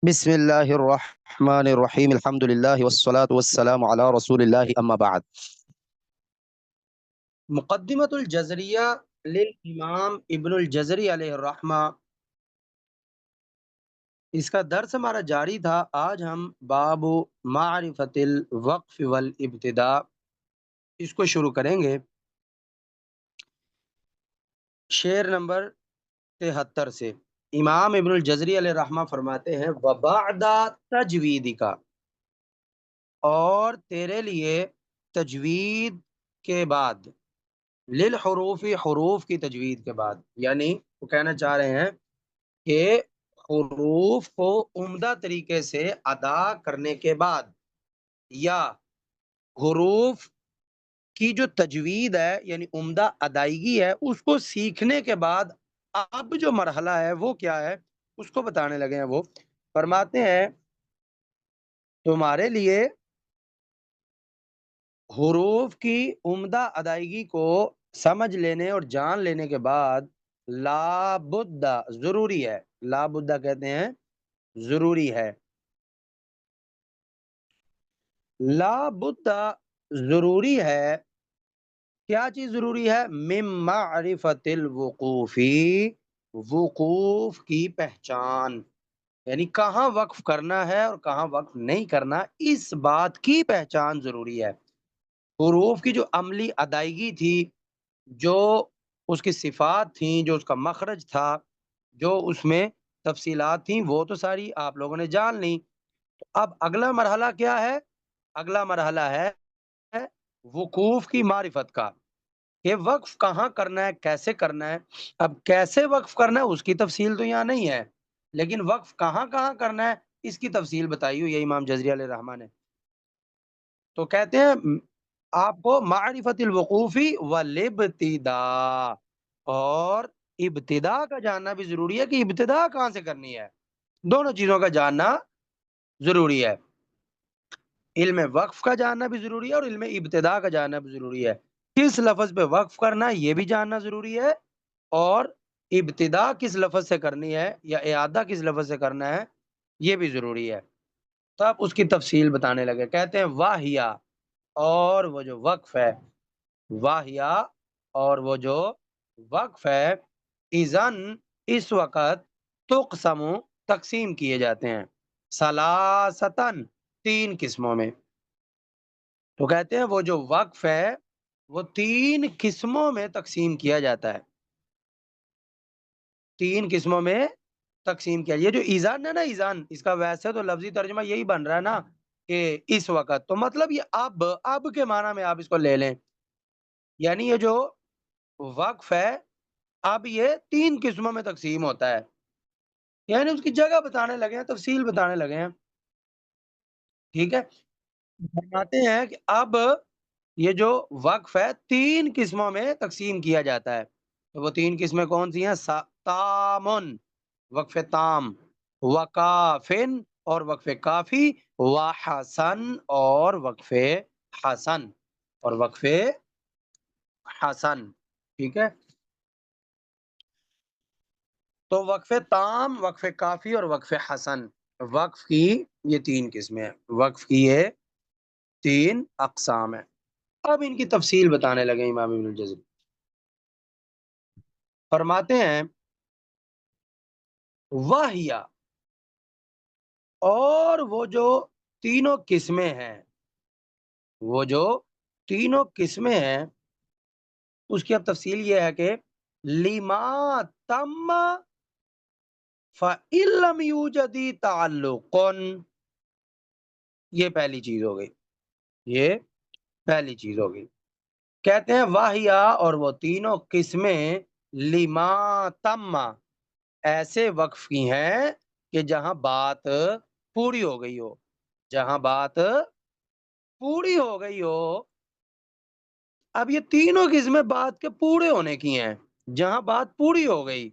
بسم اللہ الرحمن الرحیم الحمد للہ والصلاة والسلام علی رسول اللہ اما بعد۔ مقدمۃ الجزریہ للامام ابن الجزری علیہ الرحمہ، اس کا درس ہمارا جاری تھا۔ آج ہم باب معرفت الوقف والابتداء اس کو شروع کریں گے، شعر نمبر 73 سے۔ امام ابن الجزری علیہ الرحمہ فرماتے ہیں وبعد تجوید کا، اور تیرے لیے تجوید کے بعد، للحروف حروف کی تجوید کے بعد، یعنی وہ کہنا چاہ رہے ہیں کہ حروف کو عمدہ طریقے سے ادا کرنے کے بعد، یا حروف کی جو تجوید ہے یعنی عمدہ ادائیگی ہے اس کو سیکھنے کے بعد اب جو مرحلہ ہے وہ کیا ہے اس کو بتانے لگے ہیں۔ وہ فرماتے ہیں تمہارے لیے حروف کی عمدہ ادائیگی کو سمجھ لینے اور جان لینے کے بعد لا بدہ ضروری ہے، لا بدہ کہتے ہیں ضروری ہے، لا بدہ ضروری ہے، کیا چیز ضروری ہے؟ من معرفت الوقوفی، وقوف کی پہچان، یعنی کہاں وقف کرنا ہے اور کہاں وقف نہیں کرنا، اس بات کی پہچان ضروری ہے۔ حروف کی جو عملی ادائیگی تھی، جو اس کی صفات تھیں، جو اس کا مخرج تھا، جو اس میں تفصیلات تھیں، وہ تو ساری آپ لوگوں نے جان لی۔ اب اگلا مرحلہ کیا ہے؟ اگلا مرحلہ ہے وقوف کی معرفت کا، کہ وقف کہاں کرنا ہے، کیسے کرنا ہے۔ اب کیسے وقف کرنا ہے اس کی تفصیل تو یہاں نہیں ہے، لیکن وقف کہاں کہاں کرنا ہے اس کی تفصیل بتائی ہوئی ہے امام جزری علیہ الرحمٰ نے۔ تو کہتے ہیں آپ کو معرفت الوقوفی والابتداء، اور ابتدا کا جاننا بھی ضروری ہے کہ ابتدا کہاں سے کرنی ہے، دونوں چیزوں کا جاننا ضروری ہے۔ علم وقف کا جاننا بھی ضروری ہے اور علم ابتدا کا جاننا بھی ضروری ہے۔ کس لفظ پہ وقف کرنا ہے یہ بھی جاننا ضروری ہے، اور ابتدا کس لفظ سے کرنی ہے یا اعادہ کس لفظ سے کرنا ہے یہ بھی ضروری ہے۔ تب اس کی تفصیل بتانے لگے، کہتے ہیں واہیا، اور وہ جو وقف ہے، واہیا اور وہ جو وقف ہے، اذن اس وقت، تقسم تقسیم کیے جاتے ہیں، ثلاثتن تین قسموں میں۔ تو کہتے ہیں وہ جو وقف ہے وہ تین قسموں میں تقسیم کیا جاتا ہے، تین قسموں میں تقسیم کیا۔ یہ جو ایزان ہے نا، ایزان اس کا ویسے تو لفظی ترجمہ یہی بن رہا ہے نا کہ اس وقت، تو مطلب یہ اب کے معنی میں آپ اس کو لے لیں، یعنی یہ جو وقف ہے اب یہ تین قسموں میں تقسیم ہوتا ہے، یعنی اس کی جگہ بتانے لگے ہیں، تفصیل بتانے لگے ہیں۔ ٹھیک ہے، فرماتے ہیں کہ اب یہ جو وقف ہے تین قسموں میں تقسیم کیا جاتا ہے، تو وہ تین قسمیں کون سی ہیں؟ تامن، وقف تام، وقافن اور وقف کافی، وحسن اور وقف حسن، اور وقف حسن۔ ٹھیک ہے، تو وقف تام، وقف کافی اور وقف حسن، وقف کی یہ تین قسمیں ہیں، وقف کی یہ تین اقسام ہیں۔ اب ان کی تفصیل بتانے لگے امام ابن الجزری، فرماتے ہیں واہیا، اور وہ جو تینوں قسمیں ہیں، وہ جو تینوں قسمیں ہیں اس کی اب تفصیل یہ ہے کہ لما تم فإن لم يوجد تعلق، یہ پہلی چیز ہو گئی، یہ پہلی چیز ہو گئی۔ کہتے ہیں واہیا، اور وہ تینوں قسمیں لما تم، ایسے وقف کی ہیں کہ جہاں بات پوری ہو گئی ہو، جہاں بات پوری ہو گئی ہو۔ اب یہ تینوں قسمیں بات کے پورے ہونے کی ہیں، جہاں بات پوری ہو گئی،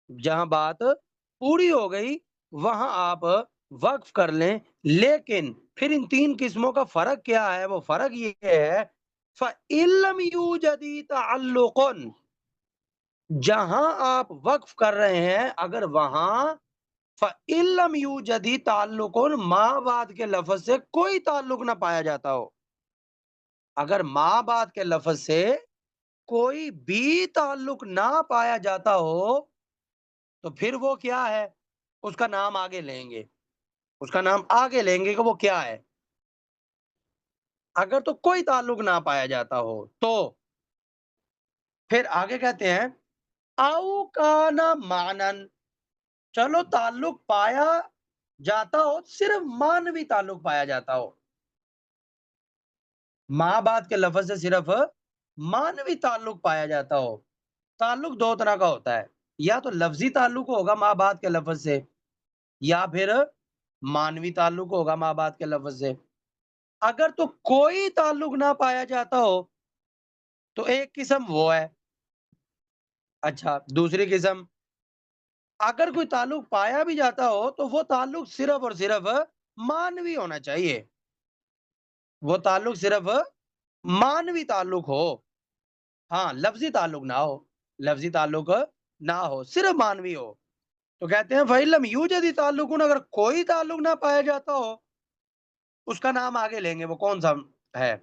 جہاں بات پوری ہو گئی وہاں آپ وقف کر لیں۔ لیکن پھر ان تین قسموں کا فرق کیا ہے؟ وہ فرق یہ ہے فَإِن لَّمْ يُوجَدِ تَعَلُّقٌ، جہاں آپ وقف کر رہے ہیں اگر وہاں فَإِن لَّمْ يُوجَدِ تعلق ماں بعد کے لفظ سے کوئی تعلق نہ پایا جاتا ہو، اگر ماں بعد کے لفظ سے کوئی بھی تعلق نہ پایا جاتا ہو تو پھر وہ کیا ہے، اس کا نام آگے لیں گے، اس کا نام آگے لیں گے کہ وہ کیا ہے۔ اگر تو کوئی تعلق نہ پایا جاتا ہو تو پھر آگے کہتے ہیں او کانا معنن، چلو تعلق پایا جاتا ہو، صرف مانوی تعلق پایا جاتا ہو، ماں بعد کے لفظ سے صرف مانوی تعلق پایا جاتا ہو۔ تعلق دو طرح کا ہوتا ہے، یا تو لفظی تعلق ہوگا ماں بعد کے لفظ سے، یا پھر مانوی تعلق ہوگا ماں بعد کے لفظ سے۔ اگر تو کوئی تعلق نہ پایا جاتا ہو تو ایک قسم وہ ہے۔ اچھا، دوسری قسم، اگر کوئی تعلق پایا بھی جاتا ہو تو وہ تعلق صرف اور صرف مانوی ہونا چاہیے، وہ تعلق صرف مانوی تعلق ہو، ہاں لفظی تعلق نہ ہو، لفظی تعلق نہ ہو، صرف مانوی ہو۔ تو کہتے ہیں فَإِن لَّمْ يُوجَدِ تعلق، اگر کوئی تعلق نہ پایا جاتا ہو، اس کا نام آگے لیں گے وہ کون سا ہے۔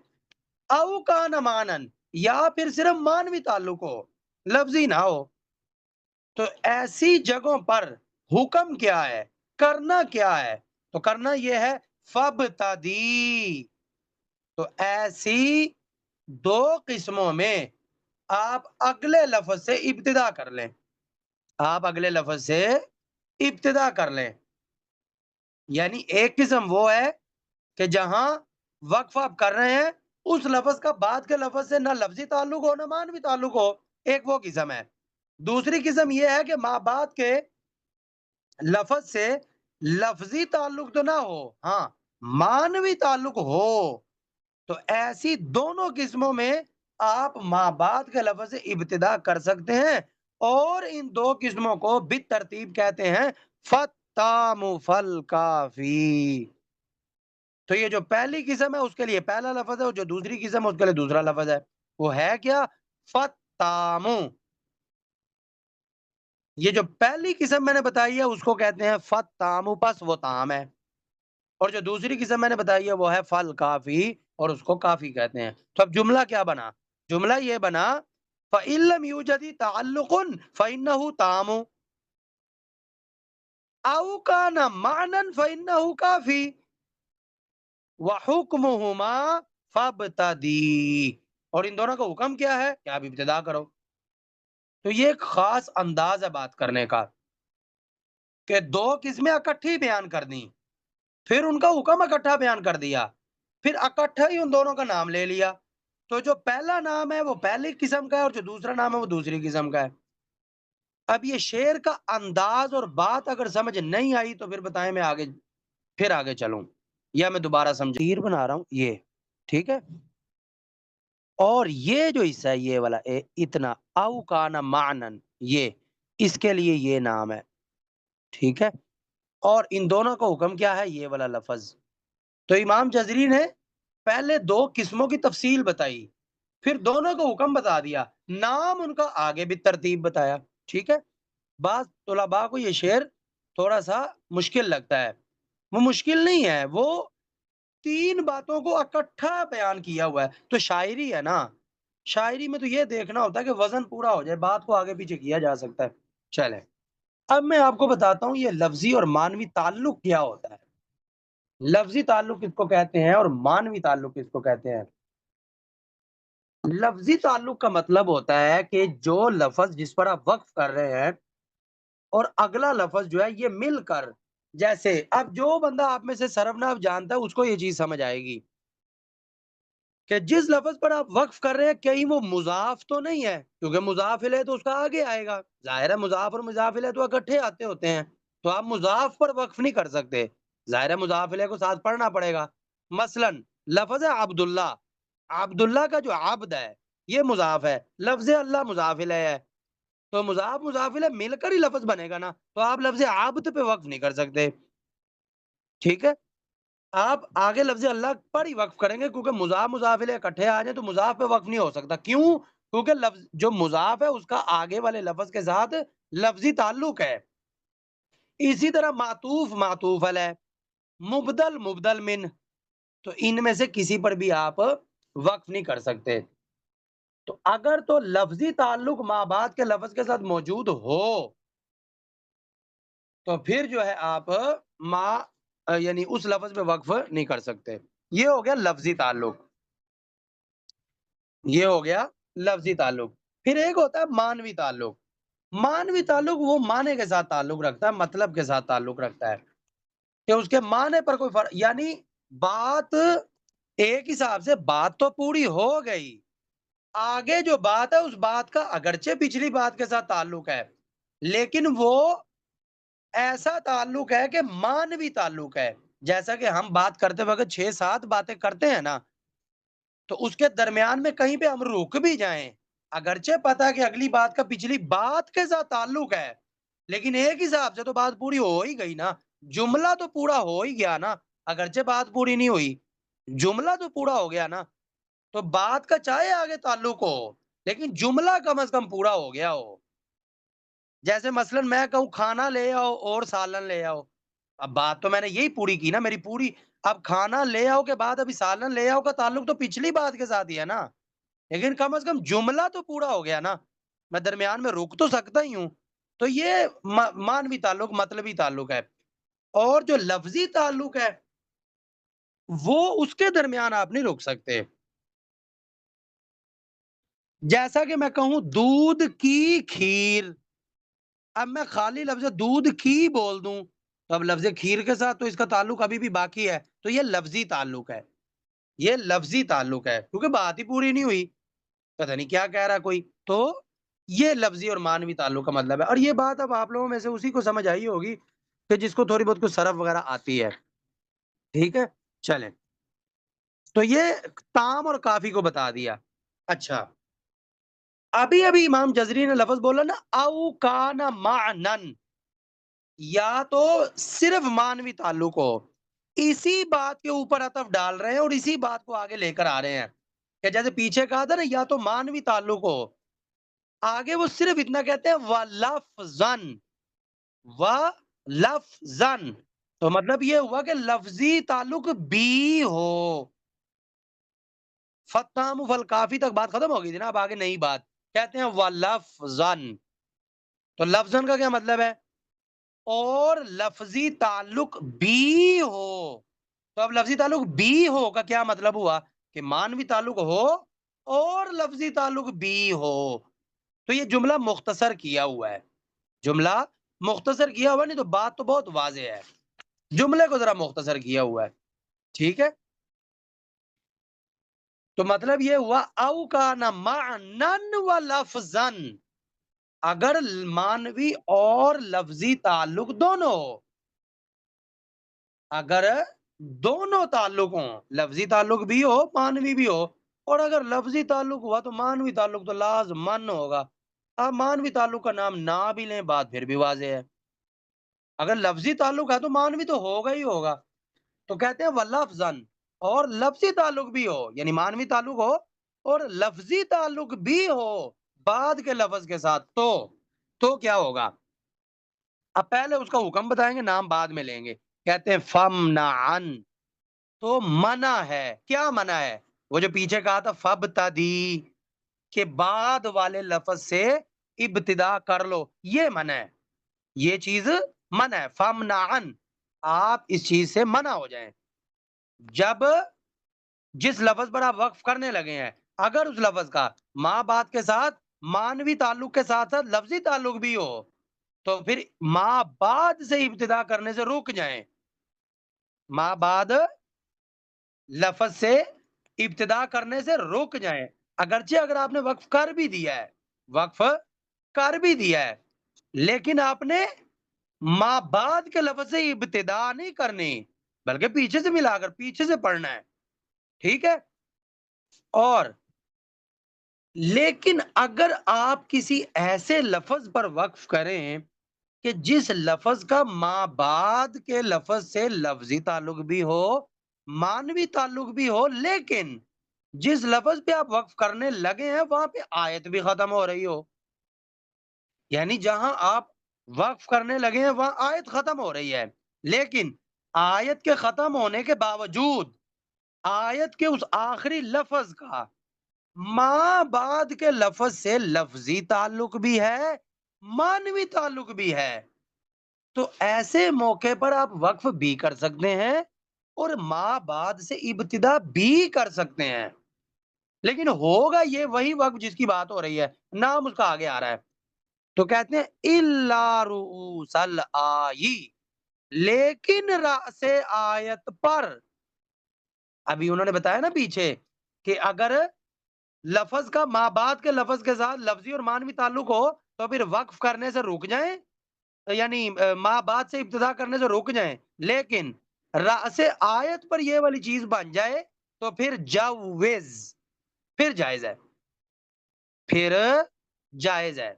او کان مانن، یا پھر صرف مانوی تعلق ہو، لفظی نہ ہو، تو ایسی جگہوں پر حکم کیا ہے، کرنا کیا ہے، تو کرنا یہ ہے فَابْتَدِی، تو ایسی دو قسموں میں آپ اگلے لفظ سے ابتدا کر لیں، آپ اگلے لفظ سے ابتدا کر لیں۔ یعنی ایک قسم وہ ہے کہ جہاں وقف آپ کر رہے ہیں اس لفظ کا بعد کے لفظ سے نہ لفظی تعلق ہو نہ مانوی تعلق ہو، ایک وہ قسم ہے۔ دوسری قسم یہ ہے کہ ماں بعد کے لفظ سے لفظی تعلق تو نہ ہو، ہاں مانوی تعلق ہو، تو ایسی دونوں قسموں میں آپ ماں بعد کے لفظ سے ابتدا کر سکتے ہیں، اور ان دو قسموں کو بالترتیب کہتے ہیں فَالتَّامُ فَالْکَافِی۔ تو یہ جو پہلی قسم ہے اس کے لیے پہلا لفظ ہے، اور جو دوسری قسم ہے اس کے لیے دوسرا لفظ ہے، وہ ہے کیا، فَالتَّامُ۔ یہ جو پہلی قسم میں نے بتائی ہے اس کو کہتے ہیں فَالتَّامُ، پس وہ تام ہے، اور جو دوسری قسم میں نے بتائی ہے وہ ہے فل کافی، اور اس کو کافی کہتے ہیں۔ تو اب جملہ کیا بنا، جملہ یہ بنا فَإِن لَّمْ يُوجَدِ تَعَلُّقٌ فَإِنَّهُ تَامٌ أَوْ كَانَ مَعْنًا فَإِنَّهُ كَافٍ وَحُكْمُهُمَا فَابْتَدِي، اور ان دونوں کا حکم کیا ہے کہ آپ ابتدا کرو۔ تو یہ ایک خاص انداز ہے بات کرنے کا کہ دو قسمیں اکٹھی بیان کر دیں، پھر ان کا حکم اکٹھا بیان کر دیا، پھر اکٹھا ہی ان دونوں کا نام لے لیا۔ تو جو پہلا نام ہے وہ پہلی قسم کا ہے، اور جو دوسرا نام ہے وہ دوسری قسم کا ہے۔ اب یہ شعر کا انداز اور بات اگر سمجھ نہیں آئی تو پھر بتائیں میں آگے پھر آگے چلوں، یا میں دوبارہ تیر بنا رہا ہوں یہ، ٹھیک ہے۔ اور یہ جو حصہ ہے یہ والا اتنا او کانا معنن، یہ اس کے لیے یہ نام ہے، ٹھیک ہے۔ اور ان دونوں کا حکم کیا ہے، یہ والا لفظ۔ تو امام جزری نے پہلے دو قسموں کی تفصیل بتائی، پھر دونوں کو حکم بتا دیا، نام ان کا آگے بھی ترتیب بتایا، ٹھیک ہے۔ بعض طلباء کو یہ شعر تھوڑا سا مشکل لگتا ہے، وہ مشکل نہیں ہے، وہ تین باتوں کو اکٹھا بیان کیا ہوا ہے۔ تو شاعری ہے نا، شاعری میں تو یہ دیکھنا ہوتا ہے کہ وزن پورا ہو جائے، بات کو آگے پیچھے کیا جا سکتا ہے۔ چلیں اب میں آپ کو بتاتا ہوں یہ لفظی اور مانوی تعلق کیا ہوتا ہے، لفظی تعلق کس کو کہتے ہیں اور مانوی تعلق کس کو کہتے ہیں۔ لفظی تعلق کا مطلب ہوتا ہے کہ جو لفظ جس پر آپ وقف کر رہے ہیں اور اگلا لفظ جو ہے یہ مل کر، جیسے اب جو بندہ آپ میں سے سروناف جانتا ہے اس کو یہ چیز سمجھ آئے گی کہ جس لفظ پر آپ وقف کر رہے ہیں کہیں وہ مضاف تو نہیں ہے، کیونکہ مضاف الیہ تو اس کا آگے آئے گا، ظاہر ہے مضاف اور مضاف الیہ تو اکٹھے آتے ہوتے ہیں، تو آپ مضاف پر وقف نہیں کر سکتے، ظاہر ہے مضاف الیہ کو ساتھ پڑھنا پڑے گا۔ مثلا لفظ ہے عبداللہ، عبداللہ کا جو عبد ہے یہ مضاف ہے، لفظ اللہ مضاف الیہ ہے، تو مضاف مضاف الیہ مل کر ہی لفظ بنے گا نا، تو آپ لفظ عبد پہ وقف نہیں کر سکتے، ٹھیک ہے۔ آپ آگے لفظ اللہ پر ہی وقف کریں گے، کیونکہ مضاف مضاف الیہ اکٹھے آ جائیں تو مضاف پہ وقف نہیں ہو سکتا، کیوں؟ کیونکہ لفظ جو مضاف ہے اس کا آگے والے لفظ کے ساتھ لفظی تعلق ہے، اسی طرح معطوف معطوف علیہ، مبدل مبدل من، تو ان میں سے کسی پر بھی آپ وقف نہیں کر سکتے۔ تو اگر تو لفظی تعلق ما بعد کے لفظ کے ساتھ موجود ہو تو پھر جو ہے آپ یعنی اس لفظ پہ وقف نہیں کر سکتے۔ یہ ہو گیا لفظی تعلق، یہ ہو گیا لفظی تعلق۔ پھر ایک ہوتا ہے مانوی تعلق۔ مانوی تعلق وہ معنی کے ساتھ تعلق رکھتا ہے، مطلب کے ساتھ تعلق رکھتا ہے کہ اس کے معنی پر کوئی فرق، یعنی بات ایک حساب سے بات تو پوری ہو گئی، آگے جو بات ہے اس بات کا اگرچہ پچھلی بات کے ساتھ تعلق ہے لیکن وہ ایسا تعلق ہے کہ مانوی تعلق ہے۔ جیسا کہ ہم بات کرتے وقت 6-7 باتیں کرتے ہیں نا، تو اس کے درمیان میں کہیں پہ ہم رک بھی جائیں، اگرچہ پتا کہ اگلی بات کا پچھلی بات کے ساتھ تعلق ہے لیکن ایک حساب سے تو بات پوری ہو ہی گئی نا، جملہ تو پورا ہو ہی گیا نا، اگرچہ بات پوری نہیں ہوئی، جملہ تو پورا ہو گیا نا۔ تو بات کا چاہے آگے تعلق ہو لیکن جملہ کم از کم پورا ہو گیا ہو۔ جیسے مثلا میں کہوں کھانا لے آؤ اور سالن لے آؤ، اب بات تو میں نے یہی پوری کی نا میری پوری، اب کھانا لے آؤ کے بعد ابھی سالن لے آؤ کا تعلق تو پچھلی بات کے ساتھ ہی ہے نا، لیکن کم از کم جملہ تو پورا ہو گیا نا، میں درمیان میں رک تو سکتا ہی ہوں۔ تو یہ مانوی تعلق مطلبی تعلق ہے۔ اور جو لفظی تعلق ہے وہ اس کے درمیان آپ نہیں رک سکتے۔ جیسا کہ میں کہوں دودھ کی کھیر، اب میں خالی لفظ دودھ کی بول دوں تو اب لفظ کھیر کے ساتھ تو اس کا تعلق ابھی بھی باقی ہے، تو یہ لفظی تعلق ہے، یہ لفظی تعلق ہے کیونکہ بات ہی پوری نہیں ہوئی، پتہ نہیں کیا کہہ رہا کوئی۔ تو یہ لفظی اور مانوی تعلق کا مطلب ہے۔ اور یہ بات اب آپ لوگوں میں سے اسی کو سمجھ آئی ہوگی کہ جس کو تھوڑی بہت کچھ صرف وغیرہ آتی ہے، ٹھیک ہے؟ چلیں، تو یہ تام اور کافی کو بتا دیا۔ اچھا، ابھی ابھی امام جزری نے لفظ بولا نا او کان معنن، یا تو صرف مانوی تعلق ہو، اسی بات کے اوپر عطف ڈال رہے ہیں اور اسی بات کو آگے لے کر آ رہے ہیں کہ جیسے پیچھے کہا تھا نا یا تو مانوی تعلق ہو، آگے وہ صرف اتنا کہتے ہیں وَلَفْظًا، وَلَفْظًا، تو مطلب یہ ہوا کہ لفظی تعلق بھی ہو۔ فتام فل کافی تک بات ختم ہو گئی تھی نا، اب آگے نئی بات کہتے ہیں وَلَفْظًا، تو لفظًا کا کیا مطلب ہے؟ اور لفظی تعلق بھی ہو۔ تو اب لفظی تعلق بھی ہو کا کیا مطلب ہوا کہ مانوی تعلق ہو اور لفظی تعلق بھی ہو۔ تو یہ جملہ مختصر کیا ہوا ہے، جملہ مختصر کیا ہوا، نہیں تو بات تو بہت واضح ہے، جملے کو ذرا مختصر کیا ہوا ہے، ٹھیک ہے؟ تو مطلب یہ ہوا او کان معنن و لفظن، اگر مانوی اور لفظی تعلق دونوں ہو، اگر دونوں تعلق ہوں، لفظی تعلق بھی ہو مانوی بھی ہو، اور اگر لفظی تعلق ہوا تو مانوی تعلق تو لازمن ہوگا۔ اب مانوی تعلق کا نام نہ بھی لیں بات پھر بھی واضح ہے، اگر لفظی تعلق ہے تو مانوی تو ہوگا ہی ہوگا۔ تو کہتے ہیں وَلَفْظًا، اور لفظی تعلق بھی ہو یعنی مانوی تعلق ہو اور لفظی تعلق بھی ہو بعد کے لفظ کے ساتھ، تو کیا ہوگا؟ اب پہلے اس کا حکم بتائیں گے، نام بعد میں لیں گے۔ کہتے ہیں فَمْنَعًا، تو منع ہے، کیا منع ہے؟ وہ جو پیچھے کہا تھا فَابْتَدِی، کہ بعد والے لفظ سے ابتدا کر لو، یہ منع ہے، یہ چیز منع ہے۔ فَمْنَعًا، آپ اس چیز سے منع ہو جائیں، جب جس لفظ پر آپ وقف کرنے لگے ہیں اگر اس لفظ کا ماں بعد کے ساتھ مانوی تعلق کے ساتھ ساتھ لفظی تعلق بھی ہو تو پھر ماں بعد سے ابتدا کرنے سے رک جائیں، ماں بعد لفظ سے ابتدا کرنے سے رک جائیں، اگرچہ اگر آپ نے وقف کر بھی دیا ہے، وقف کر بھی دیا ہے لیکن آپ نے ماں بعد کے لفظ سے ابتدا نہیں کرنی بلکہ پیچھے سے ملا کر پیچھے سے پڑھنا ہے، ٹھیک ہے؟ اور لیکن اگر آپ کسی ایسے لفظ پر وقف کریں کہ جس لفظ کا ماں بعد کے لفظ سے لفظی تعلق بھی ہو مانوی تعلق بھی ہو لیکن جس لفظ پہ آپ وقف کرنے لگے ہیں وہاں پہ آیت بھی ختم ہو رہی ہو، یعنی جہاں آپ وقف کرنے لگے ہیں وہاں آیت ختم ہو رہی ہے، لیکن آیت کے ختم ہونے کے باوجود آیت کے اس آخری لفظ کا ماں بعد کے لفظ سے لفظی تعلق بھی ہے، مانوی تعلق بھی ہے، تو ایسے موقع پر آپ وقف بھی کر سکتے ہیں اور ماں بعد سے ابتدا بھی کر سکتے ہیں، لیکن ہوگا یہ وہی وقف جس کی بات ہو رہی ہے، نام اس کا آگے آ رہا ہے، تو کہتے ہیں الا رؤوس الآئی، لیکن رأس آیت پر، ابھی انہوں نے بتایا نا پیچھے کہ اگر لفظ کا ماں بعد کے لفظ کے ساتھ لفظی اور مانوی تعلق ہو تو پھر وقف کرنے سے رک جائیں، یعنی ماں بعد سے ابتدا کرنے سے رک جائیں، لیکن رأس آیت پر یہ والی چیز بن جائے تو پھر جاوز، پھر جائز ہے، پھر جائز ہے،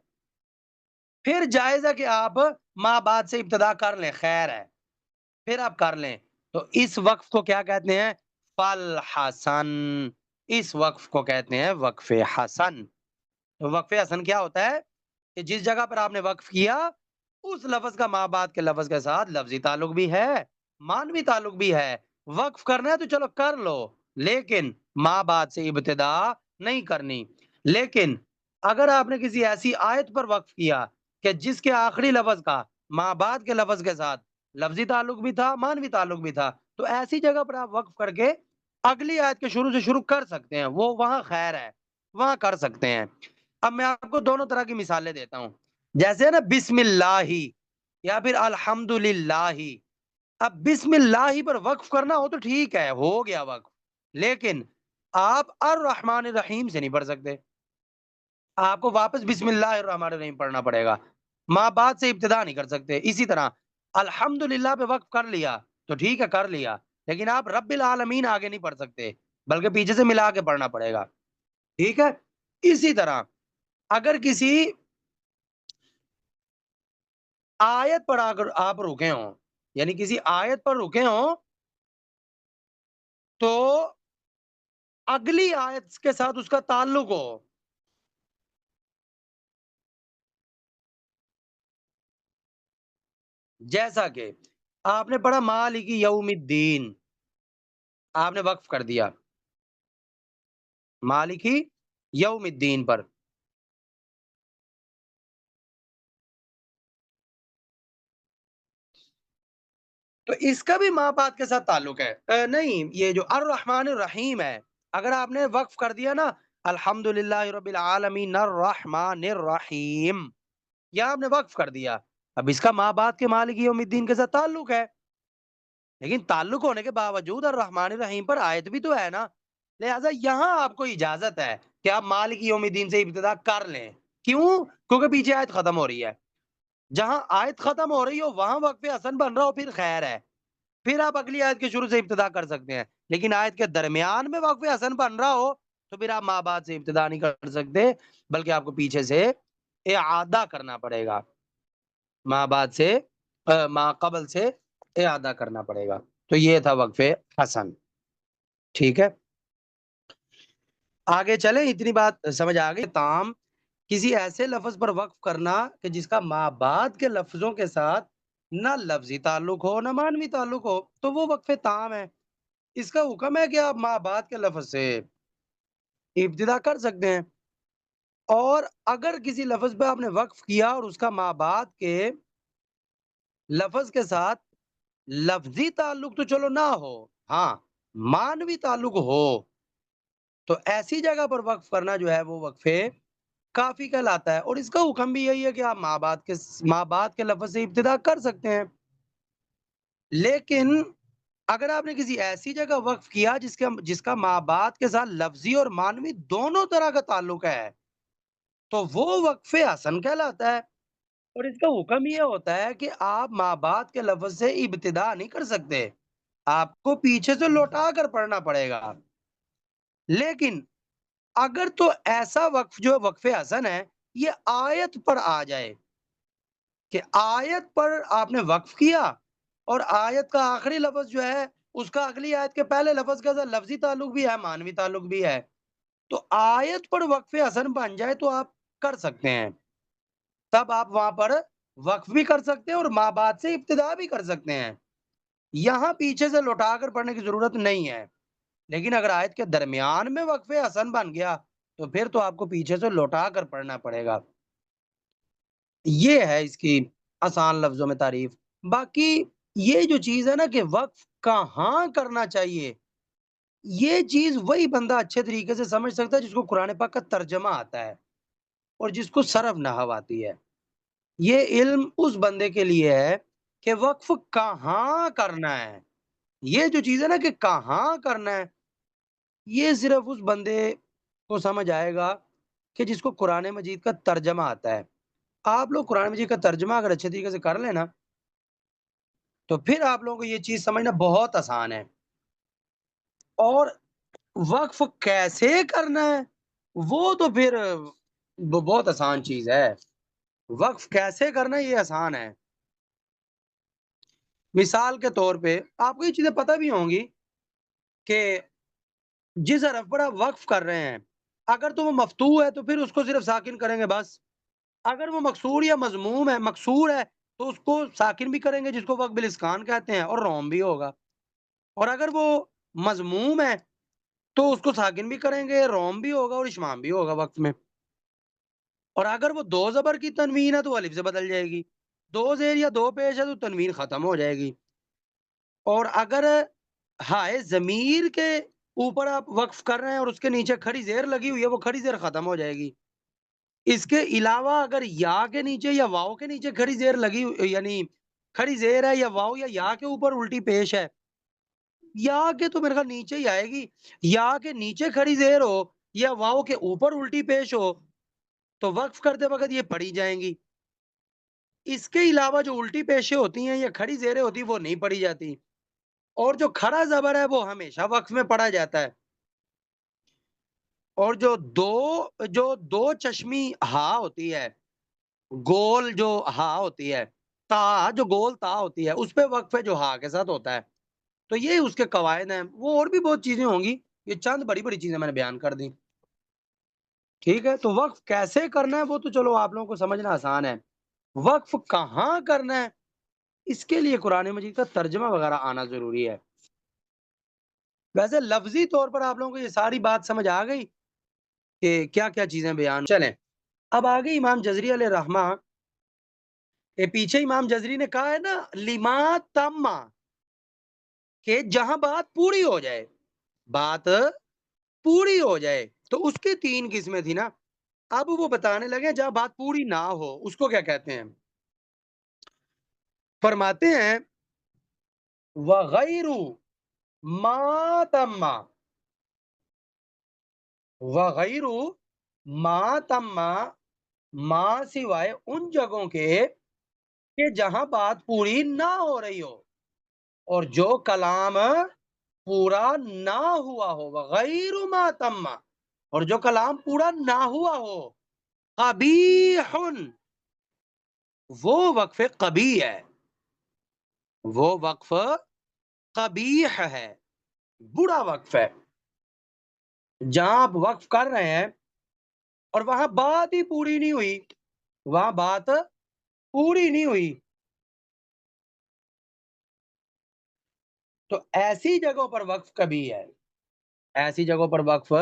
پھر جائز ہے کہ آپ ماں بعد سے ابتدا کر لیں، خیر ہے، پھر آپ کر لیں، تو اس وقف کو کیا کہتے ہیں؟ فل حسن، اس وقف کو کہتے ہیں وقف حسن۔ تو وقف حسن کیا ہوتا ہے کہ جس جگہ پر آپ نے وقف کیا اس لفظ کا ماں بعد کے لفظ کے ساتھ لفظی تعلق بھی ہے، مانوی تعلق بھی ہے، وقف کرنا ہے تو چلو کر لو، لیکن ماں بعد سے ابتدا نہیں کرنی، لیکن اگر آپ نے کسی ایسی آیت پر وقف کیا کہ جس کے آخری لفظ کا ماں بعد کے لفظ کے ساتھ لفظی تعلق بھی تھا، مانوی تعلق بھی تھا، تو ایسی جگہ پر آپ وقف کر کے اگلی آیت کے شروع سے شروع کر سکتے ہیں، وہ وہاں خیر ہے، وہاں کر سکتے ہیں۔ اب میں آپ کو دونوں طرح کی مثالیں دیتا ہوں، جیسے نا بسم اللہ یا پھر الحمد للہ، اب بسم اللہ پر وقف کرنا ہو تو ٹھیک ہے، ہو گیا وقف، لیکن آپ الرحمن الرحیم سے نہیں پڑھ سکتے، آپ کو واپس بسم اللہ الرحمن الرحیم پڑھنا پڑے گا، ماں بعد سے ابتدا نہیں کر سکتے، اسی طرح الحمد للہ پہ وقف کر لیا تو ٹھیک ہے کر لیا، لیکن آپ رب العالمین آگے نہیں پڑھ سکتے بلکہ پیچھے سے ملا کے پڑھنا پڑے گا، ٹھیک ہے؟ اسی طرح اگر کسی آیت پر اگر آپ رکے ہوں، یعنی کسی آیت پر رکے ہوں تو اگلی آیت کے ساتھ اس کا تعلق ہو، جیسا کہ آپ نے پڑھا مالک یوم الدین، آپ نے وقف کر دیا مالک یوم الدین پر، تو اس کا بھی ماں باپ کے ساتھ تعلق ہے، نہیں، یہ جو الرحمن الرحیم ہے، اگر آپ نے وقف کر دیا نا الحمد للہ رب العالمین الرحمن الرحیم، یا آپ نے وقف کر دیا، اب اس کا ماں باپ کے مالک یوم الدین کے ساتھ تعلق ہے، لیکن تعلق ہونے کے باوجود الرحمن الرحیم پر آیت بھی تو ہے نا، لہذا یہاں آپ کو اجازت ہے کہ آپ مالک یوم الدین سے ابتدا کر لیں، کیوں؟ کیونکہ پیچھے آیت ختم ہو رہی ہے، جہاں آیت ختم ہو رہی ہو وہاں وقف حسن بن رہا ہو پھر خیر ہے، پھر آپ اگلی آیت کے شروع سے ابتدا کر سکتے ہیں، لیکن آیت کے درمیان میں وقف حسن بن رہا ہو تو پھر آپ ماں بعد سے ابتدا نہیں کر سکتے بلکہ آپ کو پیچھے سے اعادہ کرنا پڑے گا، ماں بعد سے ماں قبل سے اعادہ کرنا پڑے گا، تو یہ تھا وقف حسن، ٹھیک ہے؟ آگے چلیں، اتنی بات سمجھ آ گئی؟ تام کسی ایسے لفظ پر وقف کرنا کہ جس کا ماں بعد کے لفظوں کے ساتھ نہ لفظی تعلق ہو نہ مانوی تعلق ہو تو وہ وقف تام ہے، اس کا حکم ہے کہ آپ ماں بعد کے لفظ سے ابتدا کر سکتے ہیں، اور اگر کسی لفظ پہ آپ نے وقف کیا اور اس کا ماں بعد کے لفظ کے ساتھ لفظی تعلق تو چلو نہ ہو، ہاں مانوی تعلق ہو، تو ایسی جگہ پر وقف کرنا جو ہے وہ وقفے کافی کہلاتا ہے، اور اس کا حکم بھی یہی ہے کہ آپ ماں بعد کے لفظ سے ابتدا کر سکتے ہیں، لیکن اگر آپ نے کسی ایسی جگہ وقف کیا جس کا ماں بعد کے ساتھ لفظی اور مانوی دونوں طرح کا تعلق ہے تو وہ وقف حسن کہلاتا ہے، اور اس کا حکم یہ ہوتا ہے کہ آپ ماں بعد کے لفظ سے ابتدا نہیں کر سکتے، آپ کو پیچھے سے لوٹا کر پڑھنا پڑے گا، لیکن اگر تو ایسا وقف جو وقف حسن ہے یہ آیت پر آ جائے کہ آیت پر آپ نے وقف کیا اور آیت کا آخری لفظ جو ہے اس کا اگلی آیت کے پہلے لفظ کے ساتھ لفظی تعلق بھی ہے مانوی تعلق بھی ہے، تو آیت پر وقف حسن بن جائے تو آپ کر سکتے ہیں، تب آپ وہاں پر وقف بھی کر سکتے ہیں اور ماں بعد سے ابتدا بھی کر سکتے ہیں، یہاں پیچھے سے لوٹا کر پڑھنے کی ضرورت نہیں ہے۔ لیکن اگر آیت کے درمیان میں وقف حسن بن گیا تو پھر تو آپ کو پیچھے سے لوٹا کر پڑھنا پڑے گا۔ یہ ہے اس کی آسان لفظوں میں تعریف۔ باقی یہ جو چیز ہے نا کہ وقف کہاں کرنا چاہیے، یہ چیز وہی بندہ اچھے طریقے سے سمجھ سکتا ہے جس کو قرآن پاک کا ترجمہ آتا ہے اور جس کو صرف نحو آتی ہے۔ یہ علم اس بندے کے لیے ہے کہ وقف کہاں کرنا ہے۔ یہ جو چیز ہے نا کہ کہاں کرنا ہے، یہ صرف اس بندے کو سمجھ آئے گا کہ جس کو قرآن مجید کا ترجمہ آتا ہے۔ آپ لوگ قرآن مجید کا ترجمہ اگر اچھے طریقے سے کر لینا تو پھر آپ لوگوں کو یہ چیز سمجھنا بہت آسان ہے۔ اور وقف کیسے کرنا ہے وہ تو پھر بہت آسان چیز ہے۔ وقف کیسے کرنا ہے یہ آسان ہے۔ مثال کے طور پہ آپ کو یہ چیزیں پتہ بھی ہوں گی کہ جس حرف پر آپ وقف کر رہے ہیں اگر تو وہ مفتوح ہے تو پھر اس کو صرف ساکن کریں گے بس۔ اگر وہ مکسور یا مضموم ہے، مکسور ہے تو اس کو ساکن بھی کریں گے جس کو وقف بالاسکان کہتے ہیں اور روم بھی ہوگا، اور اگر وہ مضموم ہے تو اس کو ساکن بھی کریں گے، روم بھی ہوگا اور اشمام بھی ہوگا وقف میں۔ اور اگر وہ دو زبر کی تنوین ہے تو الف سے بدل جائے گی، دو زیر یا دو پیش ہے تو تنوین ختم ہو جائے گی، اور اگر ہائے ضمیر کے اوپر آپ وقف کر رہے ہیں اور اس کے نیچے کھڑی زیر لگی ہوئی ہے وہ کھڑی زیر ختم ہو جائے گی۔ اس کے علاوہ اگر یا کے نیچے یا واؤ کے نیچے کھڑی زیر لگی یعنی کھڑی زیر ہے یا واؤ یا کے اوپر الٹی پیش ہے، یا کے تو میرے خیال نیچے ہی آئے گی، یا کے نیچے کھڑی زیر ہو یا واؤ کے اوپر الٹی پیش ہو تو وقف کرتے وقت یہ پڑھی جائیں گی۔ اس کے علاوہ جو الٹی پیشیں ہوتی ہیں یا کھڑی زیریں ہوتی ہیں وہ نہیں پڑھی جاتی، اور جو کھڑا زبر ہے وہ ہمیشہ وقف میں پڑھا جاتا ہے۔ اور جو دو چشمی ہا ہوتی ہے، گول جو ہا ہوتی ہے، تا جو گول تا ہوتی ہے اس پہ وقف ہے جو ہا کے ساتھ ہوتا ہے۔ تو یہ اس کے قواعد ہیں، وہ اور بھی بہت چیزیں ہوں گی، یہ چند بڑی بڑی چیزیں میں نے بیان کر دی۔ ٹھیک ہے، تو وقف کیسے کرنا ہے وہ تو چلو آپ لوگوں کو سمجھنا آسان ہے، وقف کہاں کرنا ہے اس کے لیے قرآن مجید کا ترجمہ وغیرہ آنا ضروری ہے۔ ویسے لفظی طور پر آپ لوگوں کو یہ ساری بات سمجھ آ گئی کہ کیا کیا چیزیں بیان چلیں۔ اب آگے امام جزری علیہ رحمہ کے پیچھے امام جزری نے کہا ہے نا لما تما، کہ جہاں بات پوری ہو جائے، بات پوری ہو جائے تو اس کی تین قسمیں تھی نا، اب وہ بتانے لگے جہاں بات پوری نہ ہو اس کو کیا کہتے ہیں۔ فرماتے ہیں وغیر ما تما، وغیر ما تما، ما سوائے ان جگہوں کے کہ جہاں بات پوری نہ ہو رہی ہو، اور جو کلام پورا نہ ہوا ہو، وغیر ما تما، اور جو کلام پورا نہ ہوا ہو، قبیح، وہ وقف قبیح ہے، وہ وقف قبیح ہے، برا وقف ہے۔ جہاں آپ وقف کر رہے ہیں اور وہاں بات ہی پوری نہیں ہوئی، وہاں بات پوری نہیں ہوئی تو ایسی جگہوں پر وقف کبھی ہے، ایسی جگہوں پر وقف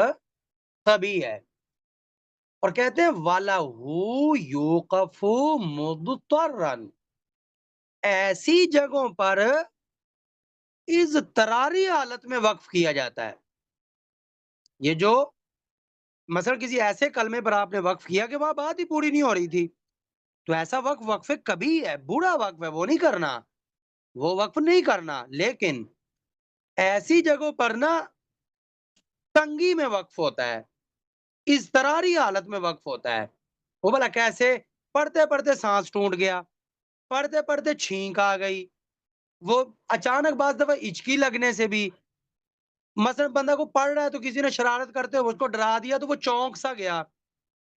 کبھی ہے۔ اور کہتے ہیں وَلَهُ يُوقَفُ مُضْطَرًا، ایسی جگہوں پر اضطراری حالت میں وقف کیا جاتا ہے۔ یہ جو مثلا کسی ایسے کلمے پر آپ نے وقف کیا کہ وہاں بات ہی پوری نہیں ہو رہی تھی تو ایسا وقف وقف کبھی ہے، برا وقف ہے، وہ نہیں کرنا، وہ وقف نہیں کرنا۔ لیکن ایسی جگہوں پر نا تنگی میں وقف ہوتا ہے، اضطراری حالت میں وقف ہوتا ہے۔ وہ بھلا کیسے؟ پڑھتے پڑھتے سانس ٹوٹ گیا، پڑھتے پڑھتے چھینک آ گئی، وہ اچانک بعض دفعہ ہچکی لگنے سے بھی، مثلا بندہ کو پڑھ رہا ہے تو کسی نے شرارت کرتے ہوئے اس کو ڈرا دیا تو وہ چونک سا گیا،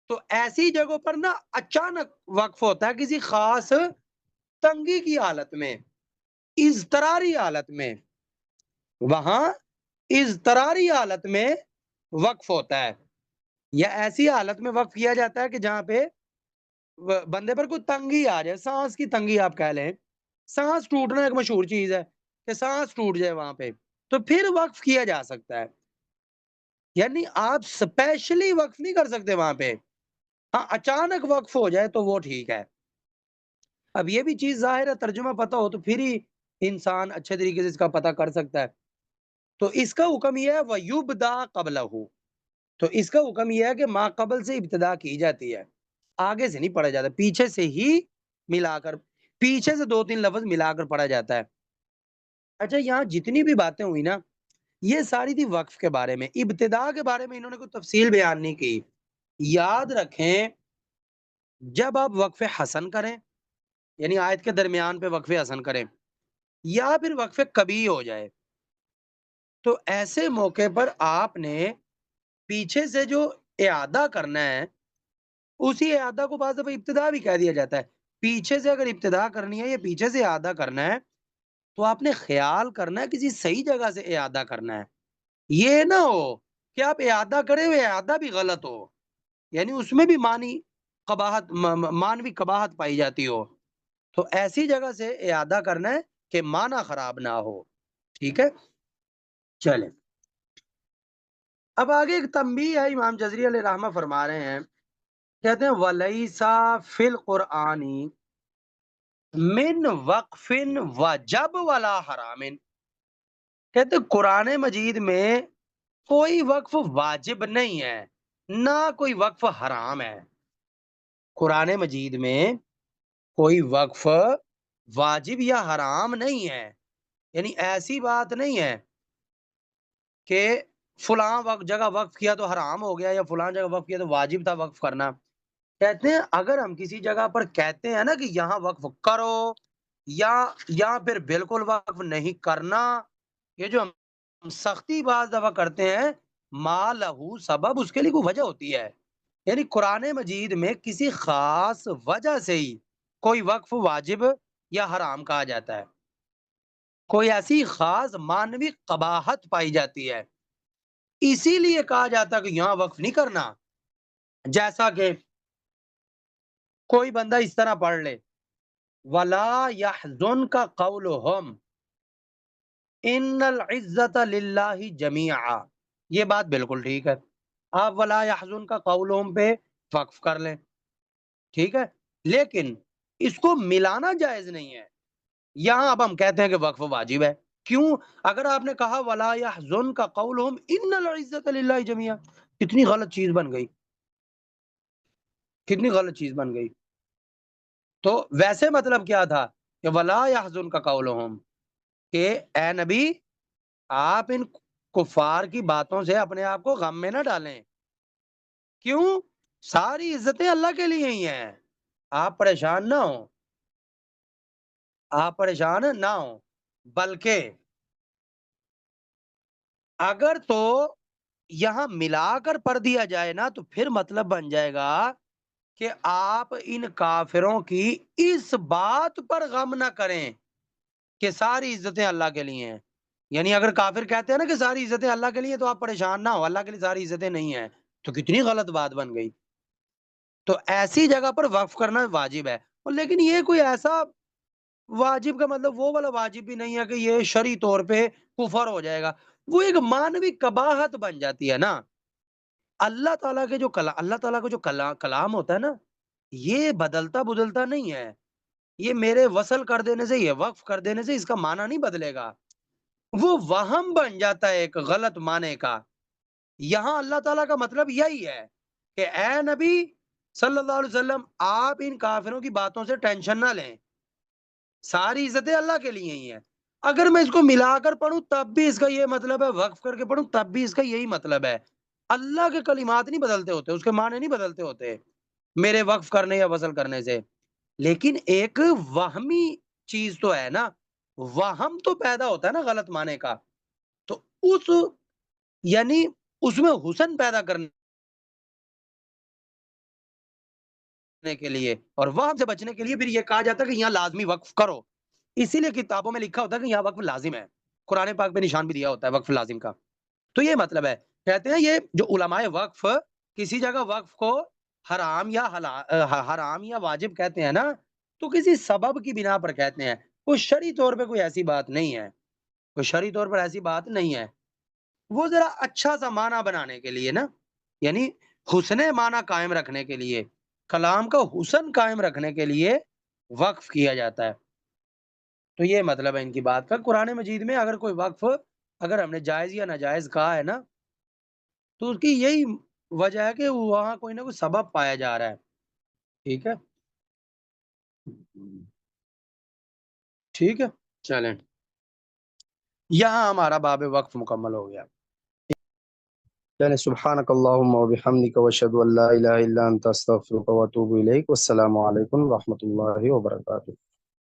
تو ایسی جگہوں پر نا اچانک وقف ہوتا ہے کسی خاص تنگی کی حالت میں، اضطراری حالت میں، وہاں اضطراری حالت میں وقف ہوتا ہے، یا ایسی حالت میں وقف کیا جاتا ہے کہ جہاں پہ بندے پر کوئی تنگی آ جائے، سانس کی تنگی آپ کہہ لیں، سانس ٹوٹنا ایک مشہور چیز ہے کہ سانس ٹوٹ جائے وہاں پہ، تو پھر وقف کیا جا سکتا ہے، یعنی آپ اسپیشلی وقف نہیں کر سکتے وہاں پہ، ہاں اچانک وقف ہو جائے تو وہ ٹھیک ہے۔ اب یہ بھی چیز ظاہر ہے، ترجمہ پتہ ہو تو پھر ہی انسان اچھے طریقے سے اس کا پتہ کر سکتا ہے۔ تو اس کا حکم یہ ہے وَيُبْدَأَ قَبْلَهُ، تو اس کا حکم یہ ہے کہ ما قبل سے ابتدا کی جاتی ہے، آگے سے نہیں پڑھا جاتا، پیچھے سے ہی ملا کر، پیچھے سے دو تین لفظ ملا کر پڑھا جاتا ہے۔ اچھا یہاں جتنی بھی باتیں ہوئی نا، یہ ساری تھی وقف کے بارے میں، ابتدا کے بارے میں انہوں نے کوئی تفصیل بیان نہیں کی۔ یاد رکھیں جب آپ وقف حسن کریں، یعنی آیت کے درمیان پہ وقف حسن کریں، یا پھر وقف کبھی ہو جائے، تو ایسے موقع پر آپ نے پیچھے سے جو اعادہ کرنا ہے، اسی اعادہ کو بعض دفعہ ابتدا بھی کہہ دیا جاتا ہے۔ پیچھے سے اگر ابتدا کرنی ہے یا پیچھے سے اعادہ کرنا ہے، تو آپ نے خیال کرنا ہے کسی صحیح جگہ سے اعادہ کرنا ہے۔ یہ نہ ہو کہ آپ اعادہ کرے ہوئے اعادہ بھی غلط ہو، یعنی اس میں بھی معنی قباحت مانوی قباحت پائی جاتی ہو، تو ایسی جگہ سے اعادہ کرنا ہے کہ معنی خراب نہ ہو، ٹھیک ہے؟ چلیں اب آگے ایک تنبیہ ہے، امام جزری علیہ رحمہ فرما رہے ہیں، کہتے ہیں وَلَيْسَ فِي الْقُرْآنِ من وقف وجب ولا حرام، کہتے ہیں قرآن مجید میں کوئی وقف واجب نہیں ہے، نہ کوئی وقف حرام ہے۔ قرآن مجید میں کوئی وقف واجب یا حرام نہیں ہے، یعنی ایسی بات نہیں ہے کہ فلاں وقت جگہ وقف کیا تو حرام ہو گیا یا فلاں جگہ وقف کیا تو واجب تھا وقف کرنا۔ کہتے ہیں اگر ہم کسی جگہ پر کہتے ہیں نا کہ یہاں وقف کرو یا پھر بالکل وقف نہیں کرنا، یہ جو ہم سختی بعض دفعہ کرتے ہیں، ما لہو سبب، اس کے لیے کوئی وجہ ہوتی ہے، یعنی قرآن مجید میں کسی خاص وجہ سے ہی کوئی وقف واجب یا حرام کہا جاتا ہے، کوئی ایسی خاص مانوی قباحت پائی جاتی ہے، اسی لیے کہا جاتا ہے کہ یہاں وقف نہیں کرنا۔ جیسا کہ کوئی بندہ اس طرح پڑھ لے وَلَا يَحْزُنْكَ قَوْلُهُمْ إِنَّ الْعِزَّةَ لِلَّهِ جَمِيعًا، یہ بات بالکل ٹھیک ہے، آپ وَلَا يَحْزُنْكَ قَوْلُهُمْ پہ وقف کر لیں، ٹھیک ہے، لیکن اس کو ملانا جائز نہیں ہے۔ یہاں اب ہم کہتے ہیں کہ وقف واجب ہے، کیوں؟ اگر آپ نے کہا وَلَا يَحْزُنْكَ قَوْلُهُمْ إِنَّ الْعِزَّةَ لِلَّهِ جَمِيعًا، کتنی غلط چیز بن گئی، کتنی غلط چیز بن گئی۔ تو ویسے مطلب کیا تھا کہ وَلَا يَحْزُنْكَ قَوْلُهُمْ، کہ اے نبی آپ ان کفار کی باتوں سے اپنے آپ کو غم میں نہ ڈالیں، کیوں؟ ساری عزتیں اللہ کے لیے ہی ہیں، آپ پریشان نہ ہوں، آپ پریشان نہ ہوں، بلکہ اگر تو یہاں ملا کر پڑھ دیا جائے نا تو پھر مطلب بن جائے گا کہ آپ ان کافروں کی اس بات پر غم نہ کریں کہ ساری عزتیں اللہ کے لیے ہیں، یعنی اگر کافر کہتے ہیں نا کہ ساری عزتیں اللہ کے لیے تو آپ پریشان نہ ہو، اللہ کے لیے ساری عزتیں نہیں ہیں، تو کتنی غلط بات بن گئی۔ تو ایسی جگہ پر وقف کرنا واجب ہے، اور لیکن یہ کوئی ایسا واجب کا مطلب وہ والا واجب بھی نہیں ہے کہ یہ شرعی طور پہ کفر ہو جائے گا، وہ ایک مانوی قباحت بن جاتی ہے نا۔ اللہ تعالیٰ کے جو اللہ تعالیٰ کا جو کلام ہوتا ہے نا، یہ بدلتا بدلتا نہیں ہے، یہ میرے وصل کر دینے سے، یہ وقف کر دینے سے اس کا معنی نہیں بدلے گا، وہ وہم بن جاتا ہے ایک غلط معنی کا۔ یہاں اللہ تعالیٰ کا مطلب یہی ہے کہ اے نبی صلی اللہ علیہ وسلم آپ ان کافروں کی باتوں سے ٹینشن نہ لیں، ساری عزتیں اللہ کے لیے ہی ہیں۔ اگر میں اس کو ملا کر پڑھوں تب بھی اس کا یہ مطلب ہے، وقف کر کے پڑھوں تب بھی اس کا یہی مطلب ہے، اللہ کے کلمات نہیں بدلتے ہوتے، اس کے معنی نہیں بدلتے ہوتے میرے وقف کرنے یا وصل کرنے سے، لیکن ایک وہمی چیز تو ہے نا، وہم تو پیدا ہوتا ہے نا غلط معنی کا، تو اس یعنی اس میں حسن پیدا کرنے کے لیے اور وہم سے بچنے کے لیے پھر یہ کہا جاتا ہے کہ یہاں لازمی وقف کرو، اسی لیے کتابوں میں لکھا ہوتا ہے کہ یہاں وقف لازم ہے، قرآن پاک پہ نشان بھی دیا ہوتا ہے وقف لازم کا۔ تو یہ مطلب ہے، کہتے ہیں یہ جو علماء وقف کسی جگہ وقف کو حرام یا واجب کہتے ہیں نا، تو کسی سبب کی بنا پر کہتے ہیں، کوئی شرعی طور پہ کوئی ایسی بات نہیں ہے، کوئی شرعی طور پر ایسی بات نہیں ہے، وہ ذرا اچھا سا معنی بنانے کے لیے نا، یعنی حسن معنی قائم رکھنے کے لیے، کلام کا حسن قائم رکھنے کے لیے وقف کیا جاتا ہے۔ تو یہ مطلب ہے ان کی بات کا، قرآن مجید میں اگر کوئی وقف اگر ہم نے جائز یا ناجائز کہا ہے نا، تو اس کی یہی وجہ ہے کہ وہاں کوئی نہ کوئی سبب پایا جا رہا ہے، ٹھیک ہے؟ ٹھیک ہے، چلیں، یہاں ہمارا باب وقف مکمل ہو گیا۔ چلیں، سبحانک اللہم و بحمدک و اشہد ان لا الہ الا انت استغفرک و اتوب الیک، والسلام علیکم و رحمۃ اللہ وبرکاتہ۔